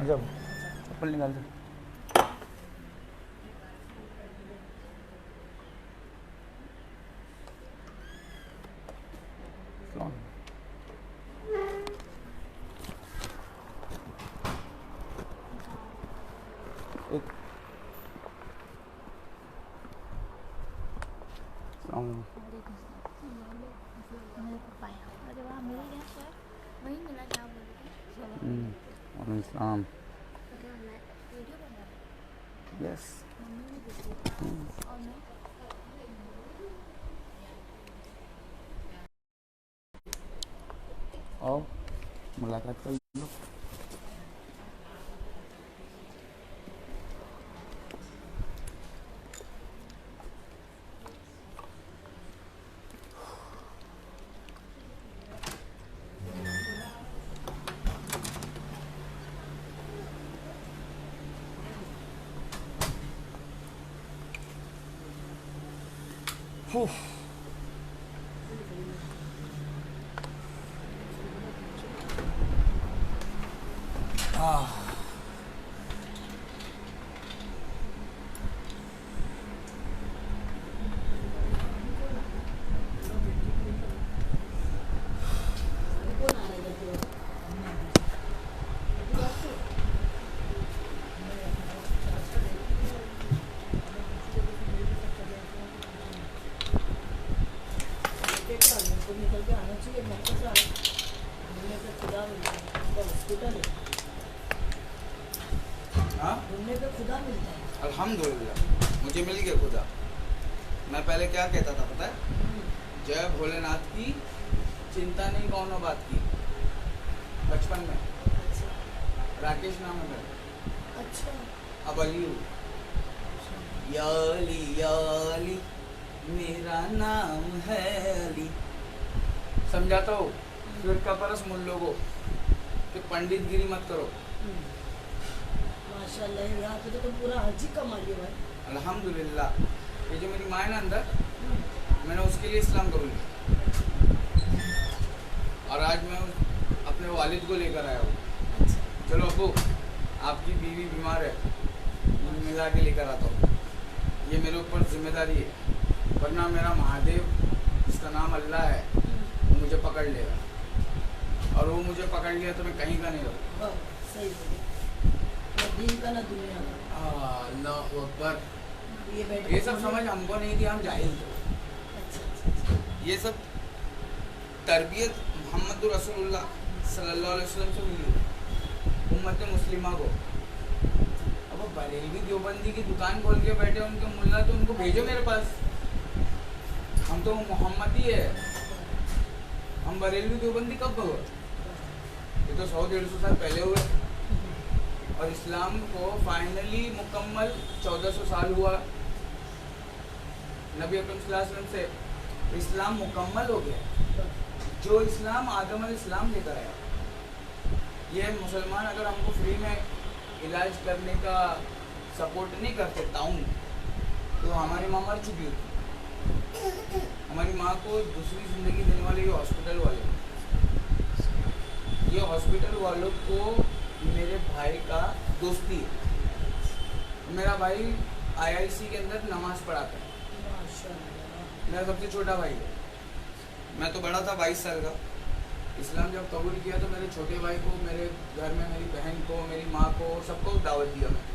अच्छा चप्पल निकाल दे। कौन? एक अरे वाह मिल गया सर, वही मिला क्या बोल इस्लाम। वीडियो बना यस। मम्मी ने देखी और मैं आओ मुलाकात कर लो। निकल के आना चाहिए मौके से घूमने पे खुदा मिलता है, उनका हॉस्पिटल है, हाँ घूमने पे खुदा मिलता है। अल्हम्दुलिल्लाह मुझे मिल गया खुदा। मैं पहले क्या कहता था पता है? जय भोलेनाथ की चिंता नहीं कौनो बात की। बचपन में राकेश नाम है मेरा, अच्छा अब अली हूँ। या अली मेरा नाम है अली। समझाता हो फिर का परस मुन लोगों कि पंडित गिरी मत करो। माशाल्लाह, यहाँ पे तो पूरा हाजी कमा लिया भाई। अल्हम्दुलिल्लाह ये जो मेरी माँ है ना अंदर, मैंने उसके लिए इस्लाम कबूल किया और आज मैं अपने वालिद को लेकर आया हूँ। चलो अब्बू आपकी बीवी बीमार है, मैं मिला के लेकर आता हूँ। ये मेरे ऊपर जिम्मेदारी है, वरना मेरा महादेव जिसका नाम अल्लाह है वो मुझे पकड़ लेगा और वो मुझे पकड़ लिया तो मैं कहीं का नहीं रहूँ। सही बोले, ना दिन का ना दुनिया का। अल्लाह अकबर। बैठे ये सब समझ हमको नहीं थी, हम जाहिल थे। अच्छा। ये सब तरबियत मोहम्मद रसूलुल्लाह सल्लल्लाहु अलैहि वसल्लम से मिली उम्मत मुस्लिमा को। अब वो बरेलवी देवबंदी की दुकान खोल के बैठे उनके मुल्ला, तो उनको भेजो मेरे पास। हम तो मोहम्मदी है, हम बरेलवी देवबंदी कब हुए? ये तो 100-150 साल पहले हुए और इस्लाम को फाइनली मुकम्मल 1400 साल हुआ। नबी अकरम सल्लल्लाहु अलैहि वसल्लम से इस्लाम मुकम्मल हो गया, जो इस्लाम आदम अलैहिस्सलाम लेकर आया। ये मुसलमान अगर हमको फ्री में इलाज करने का सपोर्ट नहीं करते ताउन, तो हमारी माँ मर चुकी होती। हमारी माँ को दूसरी ज़िंदगी देने वाले ये हॉस्पिटल वाले, ये हॉस्पिटल वालों को मेरे भाई का दोस्ती है। मेरा भाई IIC के अंदर नमाज पढ़ाता है, मेरा सबसे छोटा भाई है। मैं तो बड़ा था 22 साल का। इस्लाम जब कबूल किया तो मेरे छोटे भाई को, मेरे घर में मेरी बहन को, मेरी माँ को, सबको दावत दिया मैं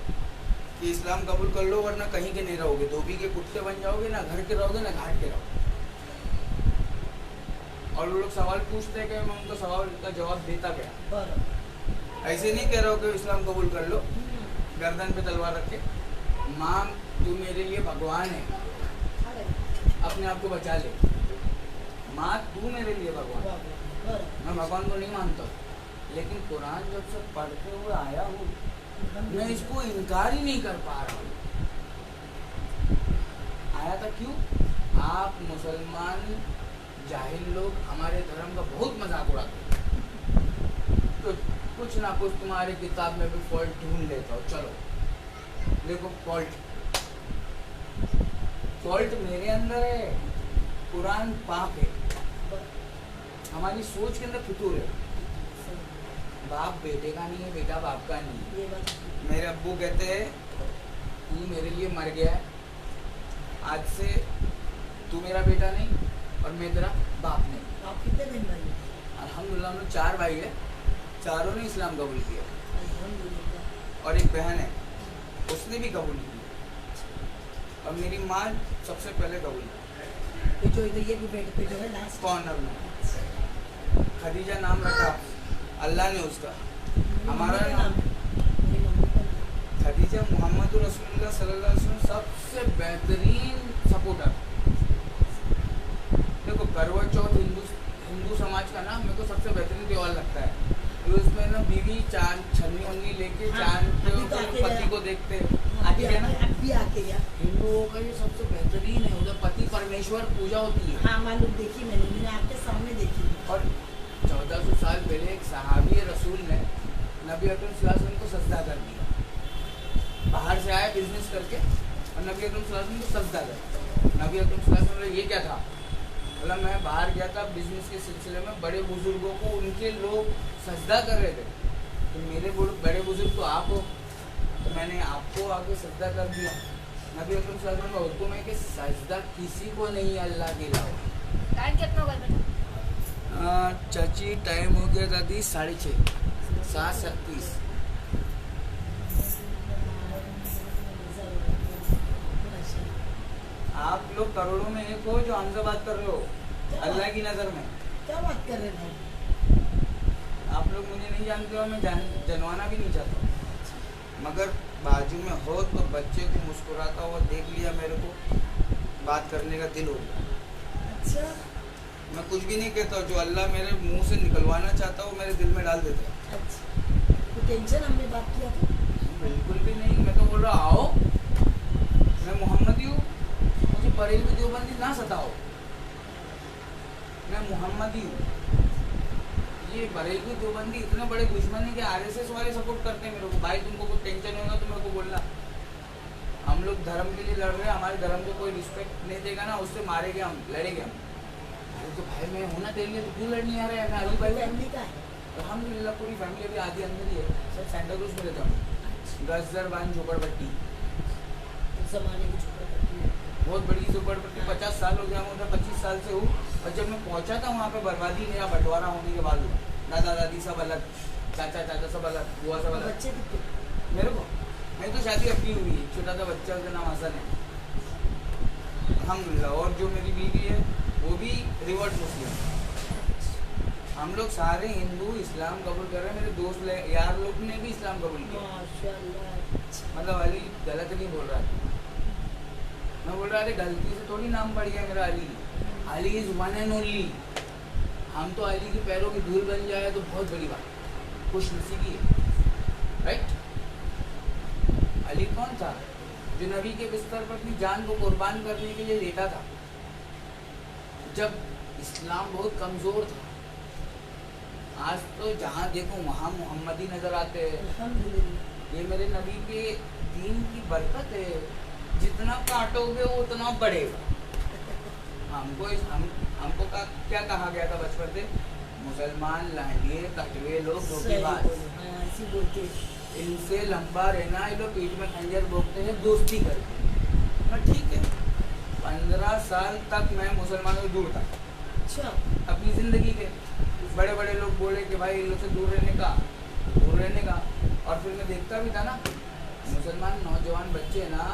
कि इस्लाम कबूल कर लो वरना कहीं के नहीं रहोगे, धोबी के कुत्ते बन जाओगे, ना घर के रहोगे ना घाट के रहोगे। और वो लोग सवाल पूछते हैं कि मैं उनको सवाल का जवाब देता गया। ऐसे नहीं कह रहा हूँ कि इस्लाम कबूल कर लो गर्दन पे तलवार रख के, माँ तू मेरे लिए भगवान है, अपने आप को बचा ले। माँ तू मेरे लिए भगवान है। मैं भगवान को नहीं मानता, लेकिन कुरान जब से पढ़ते हुए आया हूँ मैं इसको इनकार ही नहीं कर पा रहा हूँ। आया था क्यों? आप मुसलमान जाहिल लोग हमारे धर्म का बहुत मजाक उड़ाते हैं, तो कुछ ना कुछ तुम्हारे किताब में भी फॉल्ट ढूंढ लेता हो। चलो देखो फॉल्ट मेरे अंदर है, कुरान पाक है, हमारी सोच के अंदर फितूर है। बाप बेटे का नहीं है, बेटा बाप का नहीं है। ये बात मेरे अब्बू कहते हैं तू मेरे लिए मर गया है, आज से तू मेरा बेटा नहीं और मैं तेरा बाप नहीं। आप कितने दिन भाई? अल्हम्दुलिल्लाह हम लोग 4 भाई है, चारों ने इस्लाम कबूल किया अल्हम्दुलिल्लाह। और एक बहन है उसने भी कबूल किया और मेरी माँ सबसे पहले कबूल की ये जो इधर ये भी बेड पे जो है लास्ट कॉर्नर में। खदीजा नाम रखा अल्लाह ने उसका, हमारा नाम मेरी मम्मी का नाम। खदीजा मोहम्मद रसूलुल्लाह सल्लल्लाहु अलैहि वसल्लम सबसे बेहतरीन सपोर्टर। देखो करवा चौथ हिंदू समाज का ना मेरे को सबसे बेहतरीन त्योहार लगता है। तो उसमें ना बीवी चांद छन्नी वन्नी लेके हाँ, चांद के अभी तो ऊपर आके पति गया। को देखते अभी आके है ना। अब भी आके गया। हिंदुओं का ये सबसे बेहतरीन है, उधर पति परमेश्वर पूजा होती है। हाँ मालूम, देखी मैंने आपके सामने देखी। और 1400 साल पहले एक सहाबी रसूल ने नबी अकरम सल्लल्लाहु अलैहि वसल्लम को सजदा कर दिया। बाहर से आया बिजनेस करके और नबी अकरम सल्लल्लाहु अलैहि वसल्लम को सजदा कर। नबी अकरम सल्लल्लाहु अलैहि वसल्लम ये क्या था? बोला मैं बाहर गया था बिजनेस के सिलसिले में, बड़े बुजुर्गों को उनके लोग सजदा कर रहे थे, तो मेरे बड़े बुजुर्ग तो आप हो, तो मैंने आपको आगे सजदा कर दिया। नबी अकरम सल्लल्लाहु अलैहि वसल्लम का हुक्म है कि सजदा किसी को नहीं है अल्लाह के अलावा। टाइम कितना हो गया बेटा? चाची टाइम हो गया दादी 6:30, 7:37। आप लोग करोड़ों में एक हो जो हमसे बात कर रहे हो अल्लाह की नज़र में। क्या बात कर रहे हैं? आप लोग मुझे नहीं जानते हो, मैं जनवाना भी नहीं चाहता, मगर बाजू में हो तो बच्चे को मुस्कुराता हुआ देख लिया, मेरे को बात करने का दिल हो गया। अच्छा मैं कुछ भी नहीं कहता, जो अल्लाह मेरे मुंह से निकलवाना चाहता वो मेरे दिल में डाल देता है। अच्छा, तो टेंशन हमने बात किया था। बिल्कुल भी नहीं, मैं तो बोल रहा आओ, मैं मोहम्मदी हूँ, मुझे बरेलवी देवबंदी ना सताओ, मैं मोहम्मदी हूँ। ये बरेलवी देवबंदी इतने बड़े दुश्मन है कि आरएसएस वाले सपोर्ट करते हैं मेरे को। भाई तुमको कुछ टेंशन होगा तो मेरे को बोलना, हम लोग धर्म के लिए लड़ रहे हैं, हमारे धर्म को कोई रिस्पेक्ट नहीं देगा ना उससे मारेंगे हम, लड़ेंगे हम। तो भाई मैं होना तेरे लिए तो क्यों लड़ने आ रहे हैं? मैं अली भाई फैमिली का है। अल्हम्दुलिल्लाह पूरी फैमिली अभी आधी अंदर ही है, सब सेंटा क्रूज में रहता हूँ। गजर बान झोपड़पट्टी, उस जमाने की झोपड़पट्टी है। बहुत बड़ी झोपड़पट्टी, 50 साल हो गया मुझे, 25 साल से हूँ। और जब मैं पहुँचा था वहाँ पे बर्बादी मेरा बंटवारा होने के बाद हुआ। दादा दादी सब अलग, चाचा चाचा सब अलग, बुआ सब अलग। बच्चे कितने? मेरे को मेरी तो शादी अपनी हुई है, छोटा सा बच्चा, उसका नाम हसन है अल्हम्दुलिल्लाह। और जो मेरी बीवी है वो भी रिवर्ट मुस्लिम। हम लोग सारे हिंदू इस्लाम कबूल कर रहे हैं। मेरे दोस्त यार लोग ने भी इस्लाम कबूल किया। माशाल्लाह। मतलब अली गलत नहीं बोल रहा है, मैं बोल रहा था गलती से थोड़ी नाम पड़ गया मेरा Ali. Ali is one and only. हम तो अली के पैरों की धूल बन जाए तो बहुत बड़ी बात, खुश नसीबी है, राइट। अली कौन था? जो नबी के बिस्तर पर अपनी जान को कुर्बान करने के लिए लेटा था, जब इस्लाम बहुत कमज़ोर था। आज तो जहाँ देखो वहाँ मोहम्मदी नज़र आते हैं। अल्हम्दुलिल्लाह। ये मेरे नबी के दीन की बरकत है, जितना काटोगे वो उतना बढ़ेगा। हमको क्या कहा गया था बचपन से? मुसलमान लांडिए कटवे लोग सही धोखेबाज, बोले, हाँ, ऐसी बोलते हैं। इनसे लंबा रहना, ये लोग पीठ में खंजर भोंकते हैं दोस्ती करके। मैं ठीक है, 15 साल तक मैं मुसलमानों से दूर था अच्छा, अपनी ज़िंदगी के। बड़े बड़े लोग बोले कि भाई इन लोग से दूर रहने का, और फिर मैं देखता भी था ना, मुसलमान नौजवान बच्चे ना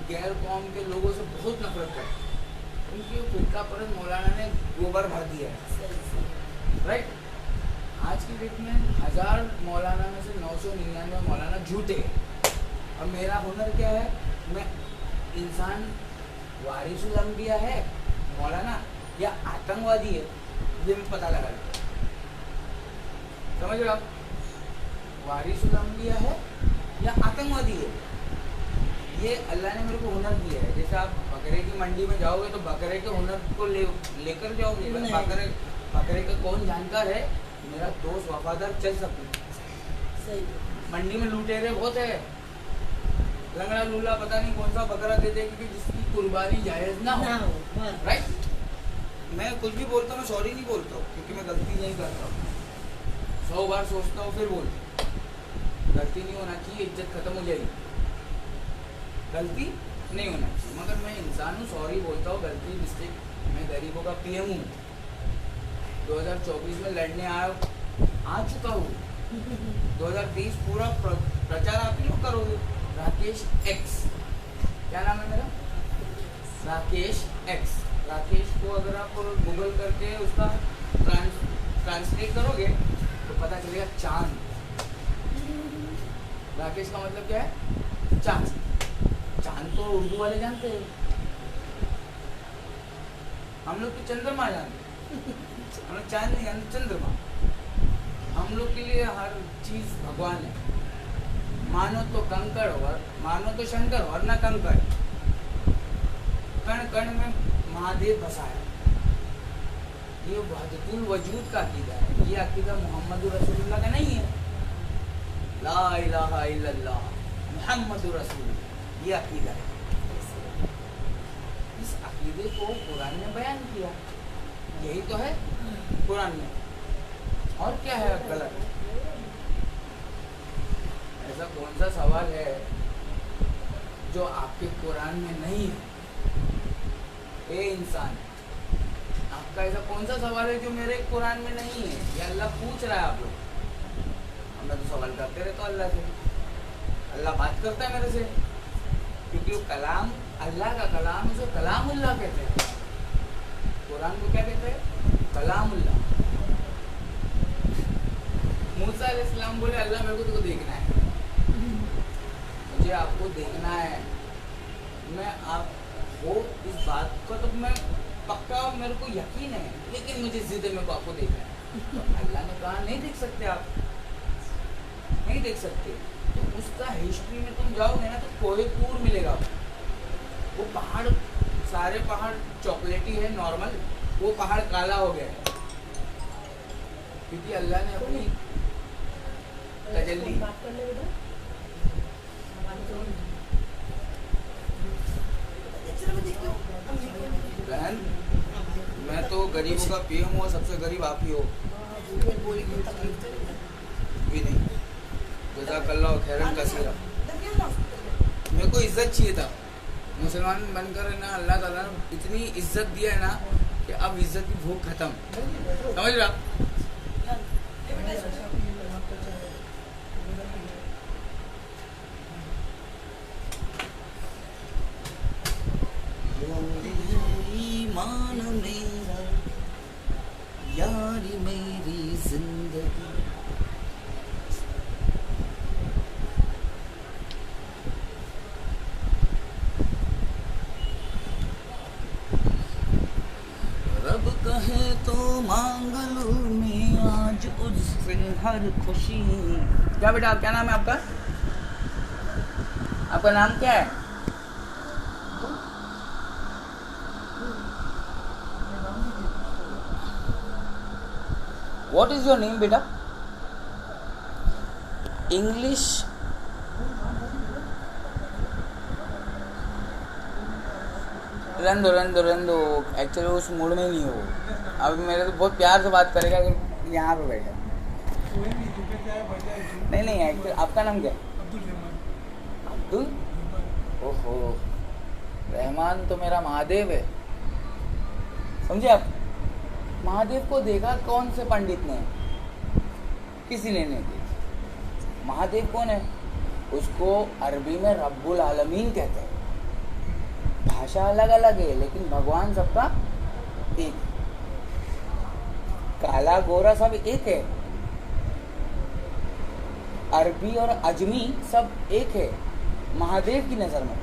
गैर कौम के लोगों से बहुत नफरत करते। उनकी फिरका परस्त मौलाना ने गोबर भर दिया है, सही सही। राइट। आज की डेट में 1000 मौलाना में से 999 मौलाना झूठे हैं। और मेरा हुनर क्या है? मैं इंसान वारिसुल अंबिया है मौलाना या आतंकवादी है, ये मैं पता लगा लेता। समझ रहे हो आप? वारिसुल अंबिया है या आतंकवादी है, ये अल्लाह ने मेरे को हुनर दिया है। जैसे आप बकरे की मंडी में जाओगे तो बकरे के हुनर को लेकर जाओगे। बकरे का कौन जानकार है? मेरा दोस्त वफादार चल सकते। सही। मंडी में लुटेरे बहुत है, लंगड़ा लूला पता नहीं कौन सा बकरा दे देगी कि जिसकी कुर्बानी जायज़ ना हो, बस। राइट। मैं कुछ भी बोलता हूँ, मैं सॉरी नहीं बोलता हूँ, क्योंकि मैं गलती नहीं करता हूँ। 100 बार सोचता हूँ फिर बोल, गलती नहीं होना चाहिए, इज्जत खत्म हो जाएगी, गलती नहीं होना चाहिए। मगर मैं इंसान हूँ, सॉरी बोलता हूँ, गलती मिस्टेक, मैं गरीबों का पीएम हूँ, 2024 में लड़ने आ चुका हूँ, 2023 पूरा प्रचार आप ही लोग करोगे। राकेश एक्स, क्या नाम है मेरा? राकेश एक्स। राकेश को अगर आप गूगल करके उसका ट्रांसलेट करोगे तो पता चलेगा चांद। राकेश का मतलब क्या है? चांद। चांद तो उर्दू वाले जानते हैं, हम लोग तो चंद्रमा जानते हैं, हम लोग चांद नहीं जानते, चंद्रमा। हम लोग के लिए हर चीज भगवान है। मानो तो कंकड़ और मानो तो शंकर वरना कंकड़, कण कण में महादेव बसाया। ये वहदतुल वजूद का अकीदा है, ये अकीदा मोहम्मद रसूलुल्लाह का नहीं है। ला इलाहा इल्लल्लाह मोहम्मद रसूलुल्लाह, ये अकीदा है। इस अकीदे को कुरान ने बयान किया, यही तो है कुरान में, और क्या है गलत? ऐसा कौन सा सवाल है जो आपके कुरान में नहीं है? ए इंसान, आपका ऐसा कौन सा सवाल है जो मेरे कुरान में नहीं है? ये अल्लाह पूछ रहा है आप लोग। मैं तो सवाल करते रहता हूँ अल्लाह से, अल्लाह बात करता है मेरे से, क्योंकि वो कलाम अल्लाह का कलाम है, उसे कलामुल्लाह कहते हैं। कुरान को क्या कहते हैं? कलामुल्लाह। मूसा अलैहिस्सलाम बोले अल्लाह मेरे को तुमको देखना है, मुझे आपको देखना है, मैं आप वो इस बात का तो मैं पक्का, मेरे को यकीन है, लेकिन मुझे जिद है, मेरे को आपको देखना है। तो अल्लाह ने कहा नहीं देख सकते आप, नहीं देख सकते। तो उसका हिस्ट्री में तुम जाओगे ना तो कोहिनूर मिलेगा। वो पहाड़, सारे पहाड़ चॉकलेटी है नॉर्मल, वो पहाड़ काला हो गया है क्योंकि अल्लाह ने अपनी तजल्ली। बहन, मैं तो गरीबों का पीएम हूँ, सबसे गरीब आप ही हो। भी नहीं, जज़ाकल्लाह खैरन कसीरा। मेरे को इज्जत चाहिए था, मुसलमान बनकर है ना, अल्लाह ताला ने इतनी इज्जत दिया है ना कि अब इज्जत की भूख खत्म, समझ रहा? ईमान मेरा यारी मेरी जिंदगी, रब कहे तो मांग लूं मैं आज उससे हर खुशी। क्या बेटा, क्या नाम है आपका? आपका नाम क्या है? What is your name बेटा? English रन दो, एक्चुअली उस मूड में ही नहीं हो। अब मेरे तो बहुत प्यार से बात करेगा कि यहाँ पे बैठा। नहीं एक्चुअली आपका नाम क्या है? अब्दुल? ओहो, रहमान तो मेरा महादेव है, समझे आप? महादेव को देखा कौन से पंडित ने? किसी ने नहीं देखा। महादेव कौन है? उसको अरबी में रब्बुल आलमीन कहते हैं। भाषा अलग अलग है लेकिन भगवान सबका एक, काला गोरा सब एक है, अरबी और अजमी सब एक है महादेव की नज़र में।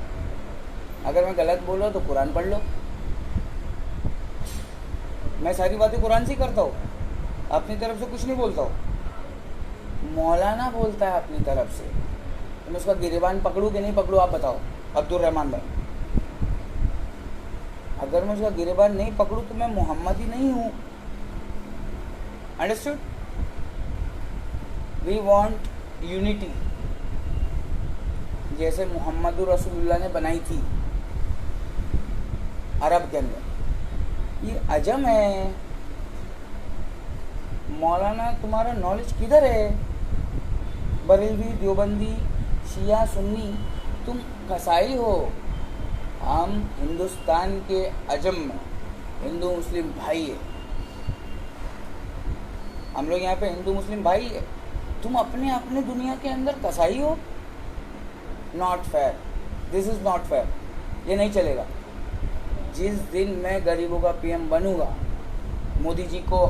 अगर मैं गलत बोल रहा हूँ तो कुरान पढ़ लो, मैं सारी बातें कुरान से करता हूँ, अपनी तरफ से कुछ नहीं बोलता हूँ। मौलाना बोलता है अपनी तरफ से, तो मैं उसका गिरेबान पकड़ूँ कि नहीं पकड़ूँ, आप बताओ अब्दुल रहमान भाई। अगर मैं उसका गिरेबान नहीं पकड़ूँ तो मैं मोहम्मदी नहीं हूँ। अंडरस्टूड? वी वांट यूनिटी, जैसे मोहम्मद रसूलुल्लाह ने बनाई थी अरब के अंदर। ये अजम है, मौलाना तुम्हारा नॉलेज किधर है? बरेलवी, देवबंदी, शिया, सुन्नी, तुम कसाई हो। हम हिंदुस्तान के अजम में हिंदू मुस्लिम भाई है, हम लोग यहाँ पे हिंदू मुस्लिम भाई है। तुम अपने अपने दुनिया के अंदर कसाई हो। Not fair, this is not fair, ये नहीं चलेगा। जिस दिन मैं गरीबों का पीएम बनूंगा, मोदी जी को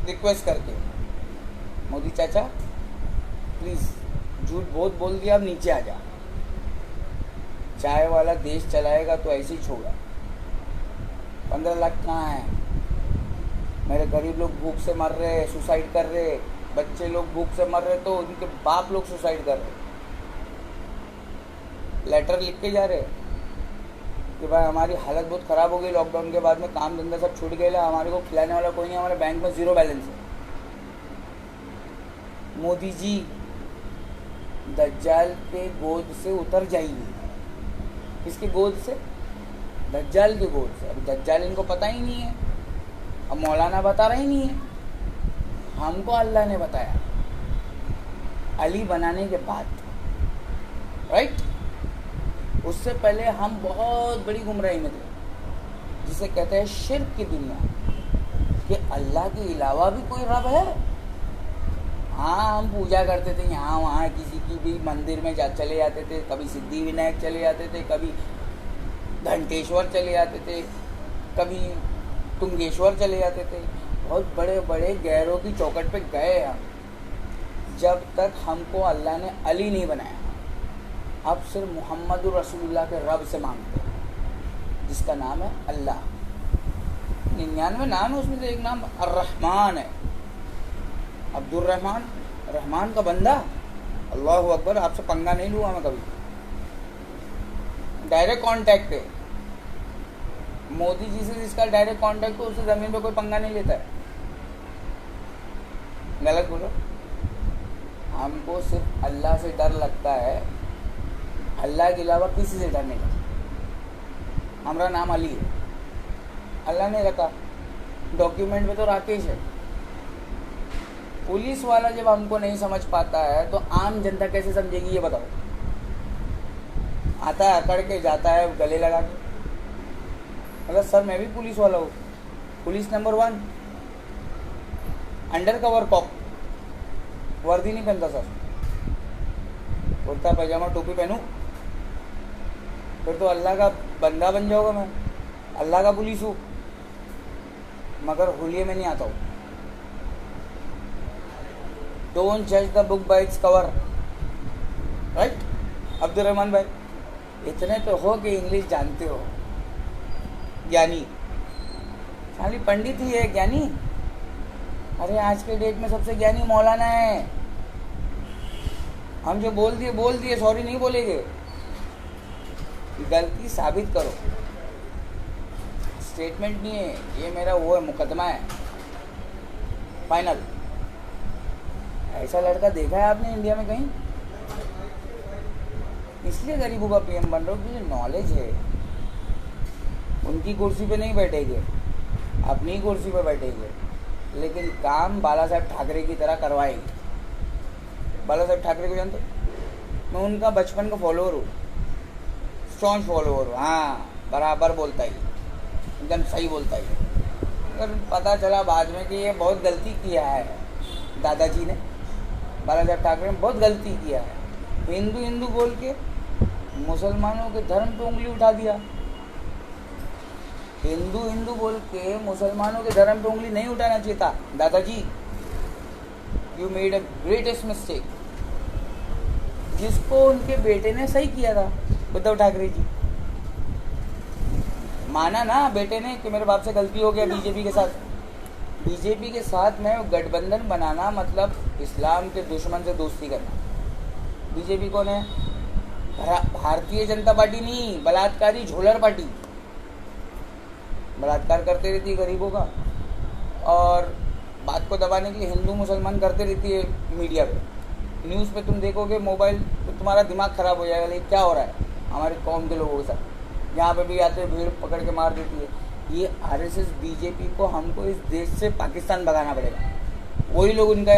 रिक्वेस्ट करके, मोदी चाचा प्लीज़ झूठ बहुत बोल दिया, अब नीचे आ जा। चाय वाला देश चलाएगा तो ऐसे ही छोड़ा। 15 लाख कहाँ है? मेरे गरीब लोग भूख से मर रहे, सुसाइड कर रहे, बच्चे लोग भूख से मर रहे तो उनके बाप लोग सुसाइड कर रहे। लेटर लिख के जा रहे कि भाई हमारी हालत बहुत ख़राब हो गई, लॉकडाउन के बाद में काम धंधा सब छूट गया, हमारे को खिलाने वाला कोई नहीं, हमारे बैंक में 0 बैलेंस है। मोदी जी दज्जाल के गोद से उतर जाइए। किसके गोद से? दज्जाल के गोद से। अब दज्जाल इनको पता ही नहीं है, अब मौलाना बता रहा ही नहीं है, हमको अल्लाह ने बताया अली बनाने के बाद, राइट? उससे पहले हम बहुत बड़ी गुमराही में थे, जिसे कहते हैं शिर्क की दुनिया, कि अल्लाह के अलावा भी कोई रब है। हाँ, हम पूजा करते थे यहाँ वहाँ, किसी की भी मंदिर में चले जाते थे, कभी सिद्धि विनायक चले जाते थे, कभी घंटेश्वर चले जाते थे, कभी तुंगेश्वर चले जाते थे, बहुत बड़े बड़े गैरों की चौखट पे गए हम, जब तक हमको अल्लाह ने अली नहीं बनाया। अब सिर्फ मोहम्मद रसूलुल्लाह के रब से मांगते हैं, जिसका नाम है अल्लाह। 99 नाम है, उसमें से एक नाम अर्रहमान है, अब्दुर्रहमान, रहमान का बंदा। अल्लाह अकबर, आपसे पंगा नहीं लूँगा मैं कभी, डायरेक्ट कांटेक्ट है। मोदी जी से जिसका डायरेक्ट कांटेक्ट हो, उससे ज़मीन पे कोई पंगा नहीं लेता है। गलत बोलो। हमको सिर्फ अल्लाह से डर लगता है, अल्लाह के अलावा किसी से डर नहीं लगता। हमारा नाम अली है, अल्लाह ने रखा, डॉक्यूमेंट में तो राकेश है। पुलिस वाला जब हमको नहीं समझ पाता है तो आम जनता कैसे समझेगी, ये बताओ? आता है, अकड़ के जाता है, गले लगा के, मतलब सर मैं भी पुलिस वाला हूँ, police number 1, undercover cop, वर्दी नहीं पहनता सर, कुर्ता पैजामा टोपी पहनूं, फिर तो अल्लाह का बंदा बन जाऊंगा मैं, अल्लाह का पुलिस हूँ, मगर हुलिये में नहीं आता हूँ। डोंट जज the book by its cover, right? Abdurrahman भाई, इतने तो हो कि इंग्लिश जानते हो, ज्ञानी, खाली पंडित ही है ज्ञानी? अरे आज के डेट में सबसे ज्ञानी मौलाना है। हम जो बोल दिए, सॉरी नहीं बोलेंगे, गलती साबित करो। स्टेटमेंट नहीं है ये, मेरा वो है, मुकदमा है, फाइनल। ऐसा लड़का देखा है आपने इंडिया में कहीं? इसलिए गरीबों का पीएम बन रहा हूँ, क्योंकि नॉलेज है। उनकी कुर्सी पे नहीं बैठेंगे, अपनी कुर्सी पे बैठेंगे, लेकिन काम बाला साहब ठाकरे की तरह करवाएंगे। बाला साहब ठाकरे को जानते? मैं उनका बचपन का फॉलोअर हूँ, स्ट्रॉन्ग फॉलोअर हूँ। हाँ, बराबर बोलता ही, एकदम सही बोलता ही। अगर पता चला बाद में कि ये बहुत गलती किया है, दादाजी ने, बाला साहब ठाकरे ने बहुत गलती किया है, हिंदू हिंदू बोल के मुसलमानों के धर्म पे उंगली उठा दिया। हिंदू हिंदू बोल के मुसलमानों के धर्म पे उंगली नहीं उठाना चाहिए था दादाजी। You made a greatest mistake, जिसको उनके बेटे ने सही किया था, उद्धव ठाकरे जी। माना ना बेटे ने कि मेरे बाप से गलती हो गया बीजेपी के साथ। बीजेपी के साथ में गठबंधन बनाना मतलब इस्लाम के दुश्मन से दोस्ती करना। बीजेपी कौन है? भारतीय जनता पार्टी नहीं, बलात्कारी झोलर पार्टी। बलात्कार करते रहती है गरीबों का, और बात को दबाने के लिए हिंदू मुसलमान करते रहती है मीडिया पे, न्यूज़ पे। तुम देखोगे मोबाइल तो तुम्हारा दिमाग ख़राब हो जाएगा, लेकिन क्या हो रहा है हमारे कौम के लोगों के साथ। यहाँ पे भी आते भीड़ पकड़ के मार देती है। ये आरएसएस बीजेपी को, हमको इस देश से पाकिस्तान भगाना पड़ेगा। वही लोग उनका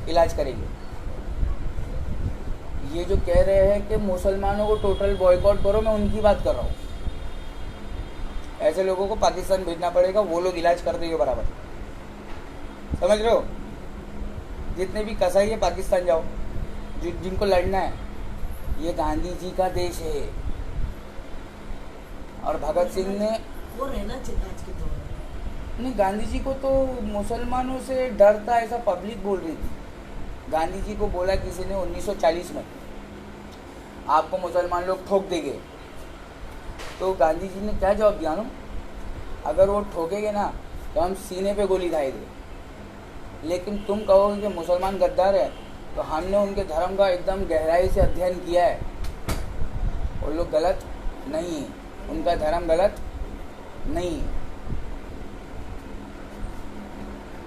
इलाज करेंगे। ये जो कह रहे हैं कि मुसलमानों को टोटल बॉयकॉट करो, मैं उनकी बात कर रहा हूँ। ऐसे लोगों को पाकिस्तान भेजना पड़ेगा, वो लोग इलाज कर देंगे बराबर। समझ रहे हो? जितने भी कसाई है पाकिस्तान जाओ, जिनको लड़ना है। ये गांधी जी का देश है। और भगत सिंह ने वो रहना चाहिए आज के दौर में। नहीं, गांधी जी को तो मुसलमानों से डर था, ऐसा पब्लिक बोल रही थी। गांधी जी को बोला किसी ने 1940 में, आपको मुसलमान लोग ठोक देंगे। तो गांधी जी ने क्या जवाब दिया ना, अगर वो ठोकेंगे ना तो हम सीने पे गोली खाएंगे, लेकिन तुम कहोगे कि मुसलमान गद्दार है, तो हमने उनके धर्म का एकदम गहराई से अध्ययन किया है। वो लोग गलत नहीं है, उनका धर्म गलत नहीं है।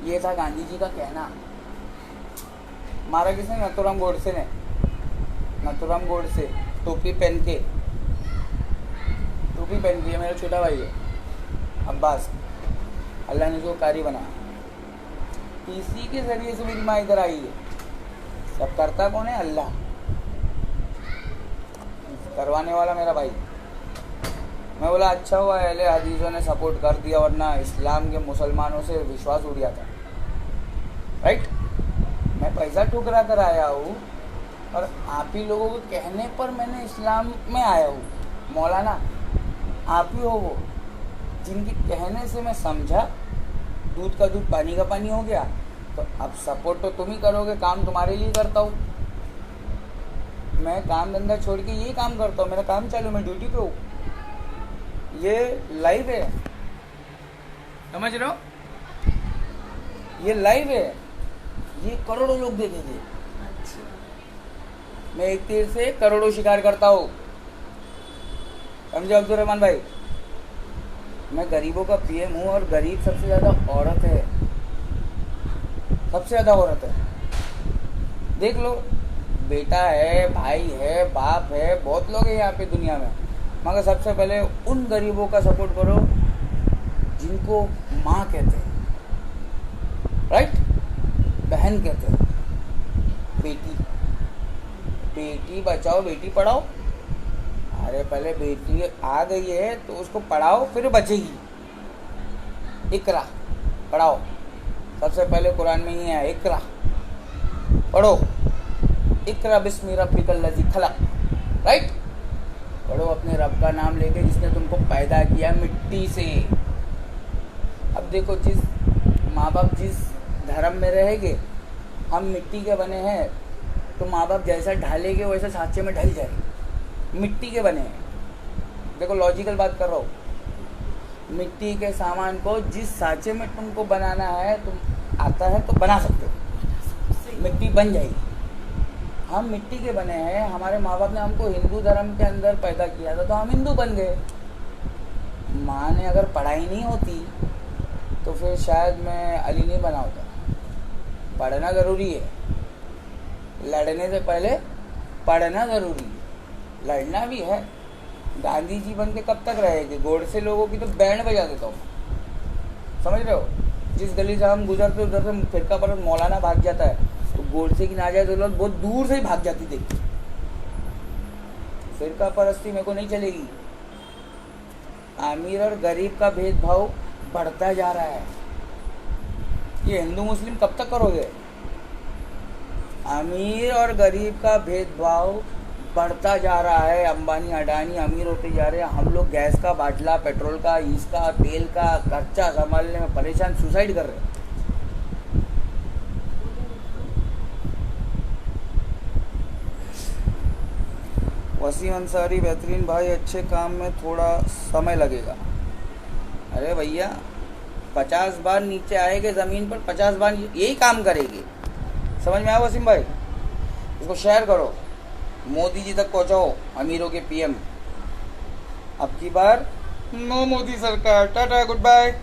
ये था गांधी जी का कहना। मारा किसने? नथुराम गोडसे ने। नथुराम गोडसे टोपी पहन के, ये मेरा छोटा भाई है अब्बास, अल्लाह ने उसको कारी बनाया। इसी के जरिए से मेरी माँ इधर आई है। सब करता कौन है? अल्लाह। करवाने वाला मेरा भाई। मैं बोला अच्छा हुआ अहले हदीसों ने सपोर्ट कर दिया, वरना इस्लाम के मुसलमानों से विश्वास उड़ गया था। राइट? मैं पैसा ठुकरा कर आया हूँ और आप ही लोगों के कहने पर मैंने इस्लाम में आया हूँ। मौलाना आप ही हो वो जिनके कहने से मैं समझा, दूध का दूध पानी का पानी हो गया। तो अब सपोर्ट तो तुम ही करोगे, काम तुम्हारे लिए करता हूँ मैं। काम धंधा छोड़ के ये काम करता हूँ, मेरा काम चालू, मैं ड्यूटी पे हूँ। ये लाइव है, समझ रहे हो? ये लाइव है, ये करोड़ों लोग देखेंगे। अच्छा, मैं एक तीर से करोड़ों शिकार करता हूँ, समझे अब्दुल रहमान भाई? मैं गरीबों का पीएम हूँ, और गरीब सबसे ज़्यादा औरत है, सबसे ज़्यादा औरत है। देख लो, बेटा है, भाई है, बाप है, बहुत लोग हैं यहाँ पे दुनिया में, मगर सबसे पहले उन गरीबों का सपोर्ट करो जिनको माँ कहते हैं। राइट? बहन कहते हैं। बेटी बचाओ, बेटी पढ़ाओ। अरे पहले बेटी आ गई है तो उसको पढ़ाओ, फिर बचेगी। इकरा पढ़ाओ, सबसे पहले कुरान में ही है इकरा, पढ़ो। इकरा बिस्मि रब्बिकल लज़ी खलक। राइट? पढ़ो अपने रब का नाम लेके जिसने तुमको पैदा किया मिट्टी से। अब देखो, जिस माँ बाप जिस धर्म में रहेंगे, हम मिट्टी के बने हैं, तो माँ बाप जैसा ढालेंगे वैसा सांचे में ढल जाएंगे। मिट्टी के बने हैं। देखो लॉजिकल बात कर रहा हूँ। मिट्टी के सामान को जिस सांचे में तुमको बनाना है, तुम आता है तो बना सकते हो, मिट्टी बन जाएगी। हम मिट्टी के बने हैं। हमारे माँ बाप ने हमको हिंदू धर्म के अंदर पैदा किया था, तो हम हिंदू बन गए। माँ ने अगर पढ़ाई नहीं होती तो फिर शायद मैं अली नहीं बना होता। पढ़ना ज़रूरी है, लड़ने से पहले पढ़ना ज़रूरी है, लड़ना भी है। गांधी जी बन के कब तक रहेंगे? गोडसे लोगों की तो बैंड बजा देता हूँ, समझ रहे हो? जिस गली से हम गुजरते उधर से फिरका परस्त मौलाना भाग जाता है, तो गोडसे की नाजायज औलाद बहुत दूर से ही भाग जाती देखती। फिरका परस्ती मेरे को नहीं चलेगी। अमीर और गरीब का भेदभाव बढ़ता जा रहा है। ये हिंदू मुस्लिम कब तक करोगे? अमीर और गरीब का भेदभाव बढ़ता जा रहा है। अंबानी अडानी अमीर होते जा रहे हैं, हम लोग गैस का बाटला, पेट्रोल का, इसका तेल का खर्चा संभालने में परेशान, सुसाइड कर रहे हैं। वसीम अंसारी, बेहतरीन भाई, अच्छे काम में थोड़ा समय लगेगा। अरे भैया 50 बार नीचे आएंगे ज़मीन पर, 50 बार यही काम करेंगे। समझ में आया वसीम भाई? इसको शेयर करो, मोदी जी तक पहुंचाओ, अमीरों के पीएम। अब की बार नो मोदी सरकार। Tata, good bye.